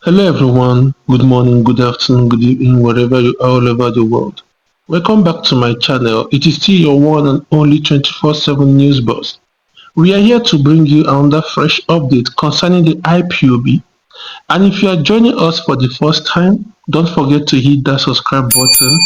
Hello everyone, good morning, good afternoon, good evening, wherever you are all over the world. Welcome back to my channel. It is still your one and only 24/7 news boss. We are here to bring you another fresh update concerning the IPOB. And if you are joining us for the first time, don't forget to hit that subscribe button,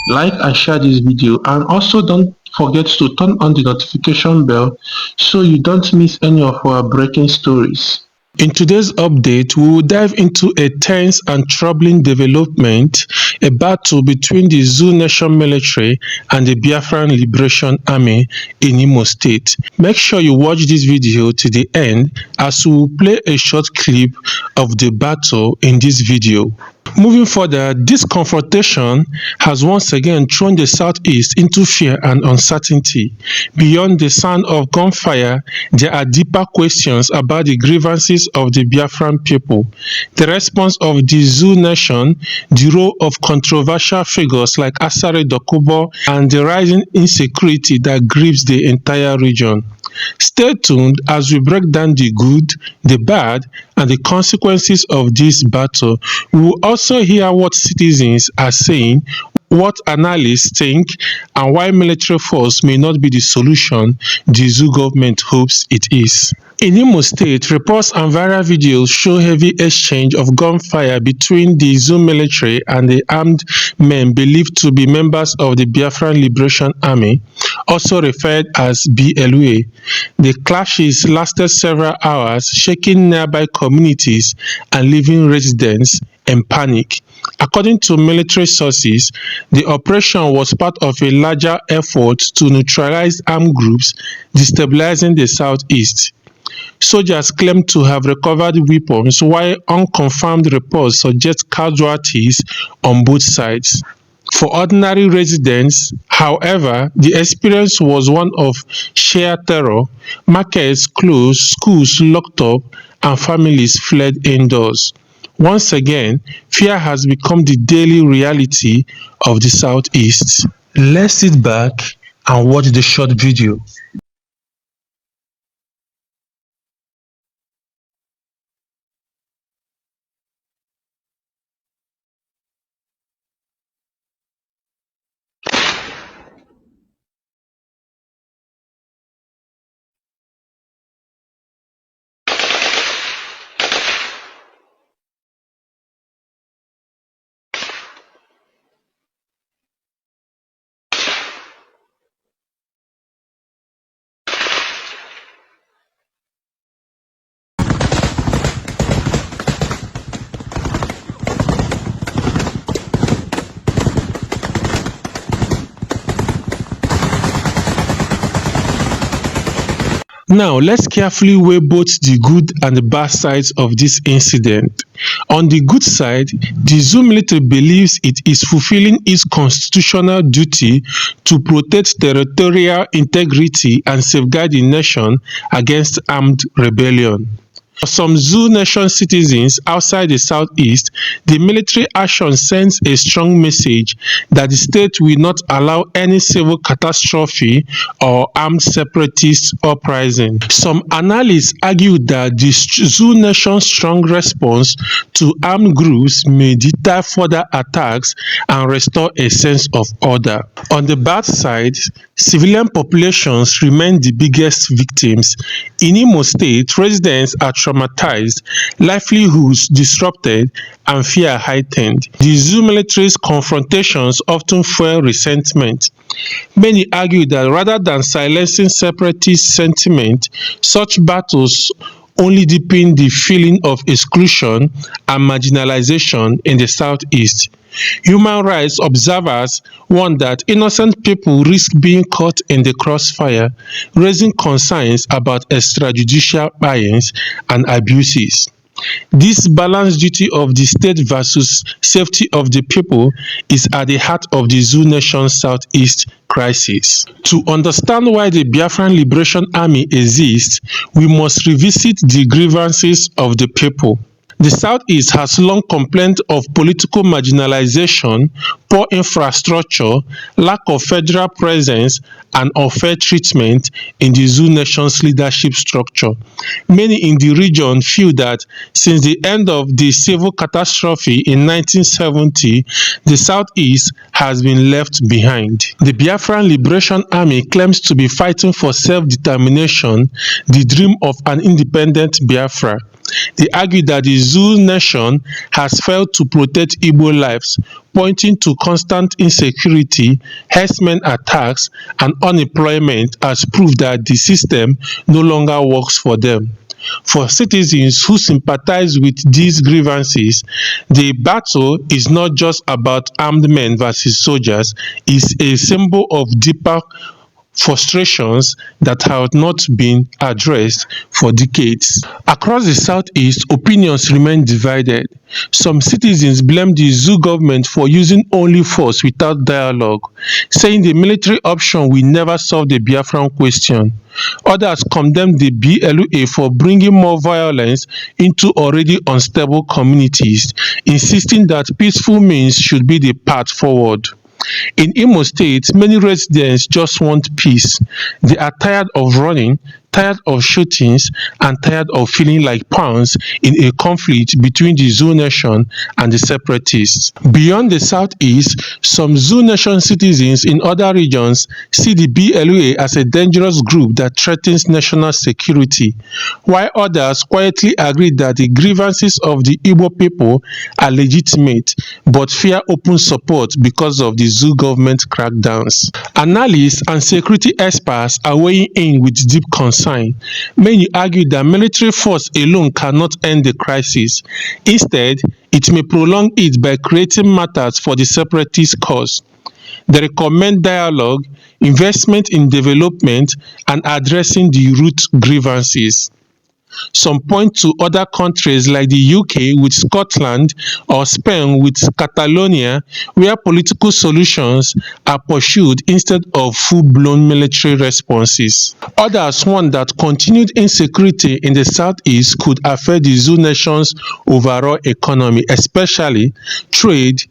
like and share this video, and also don't forget to turn on the notification bell so you don't miss any of our breaking stories. In today's update, we will dive into a tense and troubling development, a battle between the Zoo Nation military and the Biafran Liberation Army in Imo State. Make sure you watch this video to the end as we will play a short clip of the battle in this video. Moving further, this confrontation has once again thrown the Southeast into fear and uncertainty. Beyond the sound of gunfire, there are deeper questions about the grievances of the Biafran people, the response of the Zoo Nation, the role of controversial figures like Asare Dokubo, and the rising insecurity that grips the entire region. Stay tuned as we break down the good, the bad, and the consequences of this battle. We will also hear what citizens are saying, what analysts think, and why military force may not be the solution the Zoo government hopes it is. In Imo State, reports and viral videos show heavy exchange of gunfire between the Zoo military and the armed men believed to be members of the Biafran Liberation Army, also referred as BLA. The clashes lasted several hours, shaking nearby communities and leaving residents in panic. According to military sources, the operation was part of a larger effort to neutralize armed groups destabilizing the southeast. Soldiers claim to have recovered weapons, while unconfirmed reports suggest casualties on both sides. For ordinary residents, however, the experience was one of sheer terror. Markets closed, schools locked up, and families fled indoors. Once again, fear has become the daily reality of the Southeast. Let's sit back and watch the short video. Now, let's carefully weigh both the good and the bad sides of this incident. On the good side, the Zoo military believes it is fulfilling its constitutional duty to protect territorial integrity and safeguard the nation against armed rebellion. For some Zoo Nation citizens outside the Southeast, the military action sends a strong message that the state will not allow any civil catastrophe or armed separatist uprising. Some analysts argue that the Zoo Nation's strong response to armed groups may deter further attacks and restore a sense of order. On the bad side, civilian populations remain the biggest victims. In Imo State, residents are traumatized, livelihoods disrupted, and fear heightened. The Zoo military's confrontations often fuel resentment. Many argue that rather than silencing separatist sentiment, such battles only deepen the feeling of exclusion and marginalization in the Southeast. Human rights observers warn that innocent people risk being caught in the crossfire, raising concerns about extrajudicial bias and abuses. This balanced duty of the state versus safety of the people is at the heart of the Zoo Nation Southeast crisis. To understand why the Biafran Liberation Army exists, we must revisit the grievances of the people. The Southeast has long complained of political marginalization, poor infrastructure, lack of federal presence, and unfair treatment in the zoo nation's leadership structure. Many in the region feel that since the end of the civil catastrophe in 1970, the Southeast has been left behind. The Biafran Liberation Army claims to be fighting for self-determination, the dream of an independent Biafra. They argue that the Zoo nation has failed to protect Igbo lives, pointing to constant insecurity, herdsmen attacks, and unemployment as proof that the system no longer works for them. For citizens who sympathize with these grievances, the battle is not just about armed men versus soldiers, it's a symbol of deeper frustrations that have not been addressed for decades. Across the Southeast, opinions remain divided. Some citizens blame the Zoo government for using only force without dialogue, saying the military option will never solve the Biafran question. Others condemn the BLA for bringing more violence into already unstable communities, insisting that peaceful means should be the path forward. In Imo State, many residents just want peace. They are tired of running, tired of shootings, and tired of feeling like pawns in a conflict between the Zoo nation and the separatists. Beyond the Southeast, some Zoo nation citizens in other regions see the BLA as a dangerous group that threatens national security, while others quietly agree that the grievances of the Igbo people are legitimate but fear open support because of the Zoo government crackdowns. Analysts and security experts are weighing in with deep concern. Many argue that military force alone cannot end the crisis. Instead, it may prolong it by creating matters for the separatist cause. They recommend dialogue, investment in development, and addressing the root grievances. Some point to other countries like the UK with Scotland or Spain with Catalonia, where political solutions are pursued instead of full-blown military responses. Others warn that continued insecurity in the Southeast could affect the Zoo nation's overall economy, especially trade,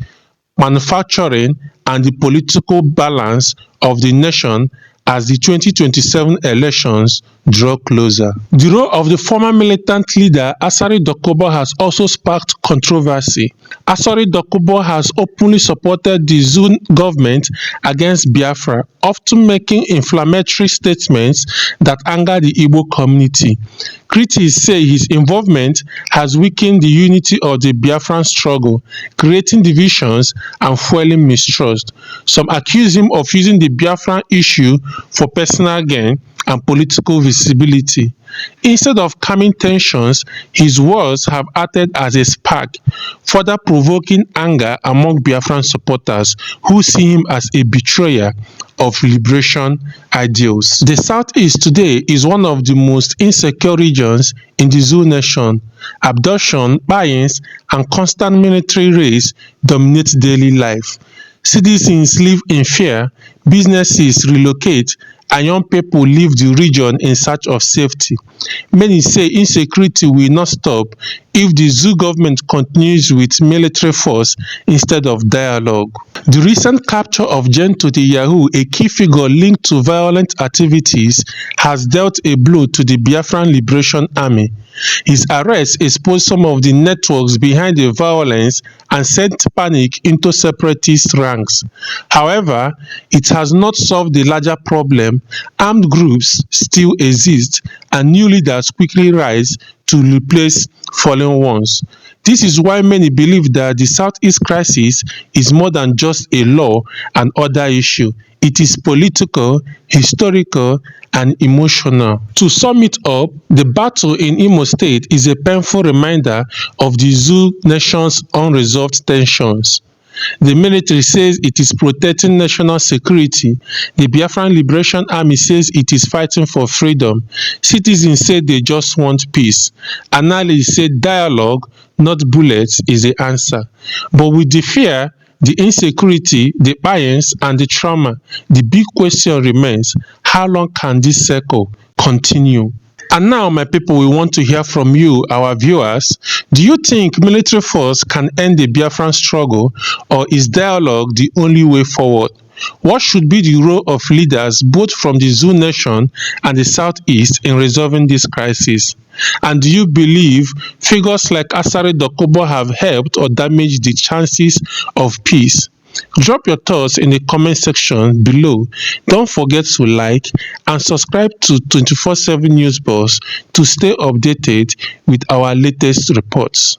manufacturing, and the political balance of the nation as the 2027 elections draw closer. The role of the former militant leader Asari Dokubo has also sparked controversy. Asari Dokubo has openly supported the Zoo government against Biafra, often making inflammatory statements that anger the Igbo community. Critics say his involvement has weakened the unity of the Biafran struggle, creating divisions and fueling mistrust. Some accuse him of using the Biafran issue for personal gain and political visibility. Instead of calming tensions, his words have acted as a spark, further provoking anger among Biafran supporters who see him as a betrayer of liberation ideals. The Southeast today is one of the most insecure regions in the Zoo nation. Abduction, buy-ins, and constant military raids dominate daily life. Citizens live in fear, businesses relocate, and young people leave the region in search of safety. Many say insecurity will not stop if the Zoo government continues with military force instead of dialogue. The recent capture of Gento the Yahoo, a key figure linked to violent activities, has dealt a blow to the Biafran Liberation Army. His arrest exposed some of the networks behind the violence and sent panic into separatist ranks. However, it has not solved the larger problem. Armed groups still exist, and new leaders quickly rise to replace fallen ones. This is why many believe that the Southeast crisis is more than just a law and order issue. It is political, historical, and emotional. To sum it up, the battle in Imo State is a painful reminder of the Zoo nation's unresolved tensions. The military says it is protecting national security. The Biafran Liberation Army says it is fighting for freedom. Citizens say they just want peace. Analysts say dialogue, not bullets, is the answer. But with the fear, the insecurity, the bias, and the trauma, the big question remains: how long can this cycle continue? And now, my people, we want to hear from you, our viewers. Do you think military force can end the Biafran struggle, or is dialogue the only way forward? What should be the role of leaders both from the Zoo Nation and the Southeast in resolving this crisis? And do you believe figures like Asare Dokubo have helped or damaged the chances of peace? Drop your thoughts in the comment section below. Don't forget to like and subscribe to 24/7 News Boss to stay updated with our latest reports.